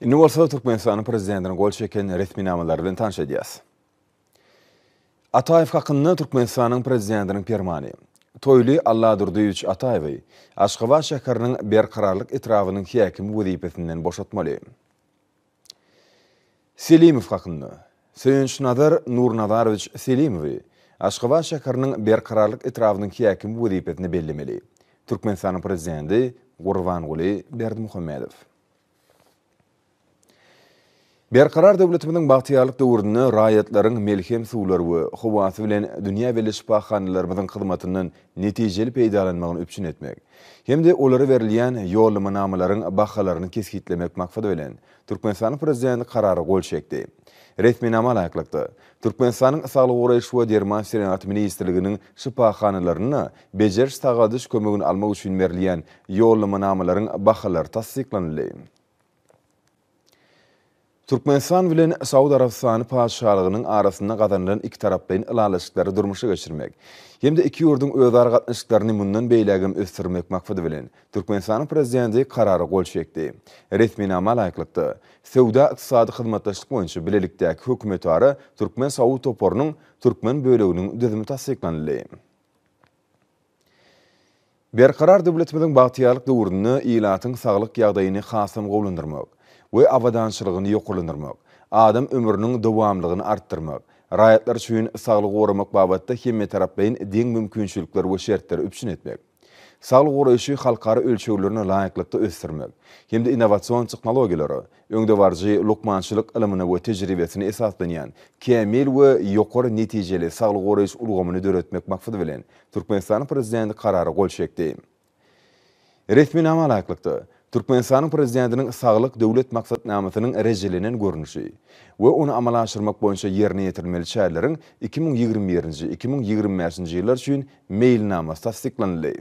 Indi bolsa Türkmenistan'ın prezidentinin gol çeken resmi namaları bilen tanış edýäs. Ataýew hakkında Türkmenistan'ın prezidentinin permany. Toyly Alladur Duýuç Ataýewy Aşgabat şäheriniň berkararlyk etrawynyň häkimi wezipesinden boşatmaly. Selimow hakkında Söýünç Nazar Nurnazarowich Selimow Aşgabat şäheriniň berkararlyk etrawynyň häkimi wezipesini bellemeli. Türkmenistan'ın prezidenti Gurbanguly Berdimuhammedow. Berkarar döwletimiziň bagtyarlyk döwründe raýatlaryň melhem suwlary we howasy bilen dünýä birleşik şifahanalarynyň hyzmatynyň netijeli peýdalanmagyny üpçün etmek hemde olary berilýän ýollamynamalaryň bahalaryny keskitlemek maksady bilen Türkmenistanyň prezidenti karary gol çekdi. Resmi nama laýyklykda Türkmenistanyň Saglyk goraýyş we Derman Serenat ministrliginiň şifahanalaryny bejeriş tagadyş kömegini almak üçin berilýän ýollamynamalaryň bahalary tasdiklandy. Türkmenistan bilen Saudi Arabistany padşahlygynyň arasynda gazanylan iki tarapdaýyn ýylalaşyklary durmuşa geçirmek hemde iki ýurdun özara gatnaşyklaryny mundan beýlegem ösdürmek maksady bilen Türkmenistanyň prezidenti karary gol çekdi. Resmi nama laýyklykda Sewda ykdysady hyzmatdaşlyk boýunça bilelikdäki hökümet ara Türkmen Saudi toporunyň Türkmen böleginiň düzümi tasdiklandy. Berkarar döwletimiziň bagtyarlyk döwründe ýylatyň saglyk ýagdaýyny hasam gowlandyrmak we awadançylygyny ýokulandyrmak, adam ömrüniň dowamlygyny artdyrmak, raýatlar üçin saglyk goramak babatda hemme tarapdaýyn deň mümkinçilikler we şertleri üpçün etmek. Saglyk goraýşy halkara ölçeglerini laýyklykda ösdürmek, hemde innowasion tehnologiýalary, öňde barjy lukmançylyk ilimini we tejribesini esaslanýan kämil we ýokary netijeli saglyk goraýyş ulgamyny döretmek maksady bilen Türkmenistanyň prezidenti karary gol çekdi. Resmi nama laýyklykda Türkmenistanyň prezidentiniň saglyk döwlet maksatnamasynyň rejelenen görnüşi we onu amala aşyrmak boýunça ýerine ýetirilmeli çäreleriň 2021-2025-nji ýyllar üçin mailnamasy tasdiklandy.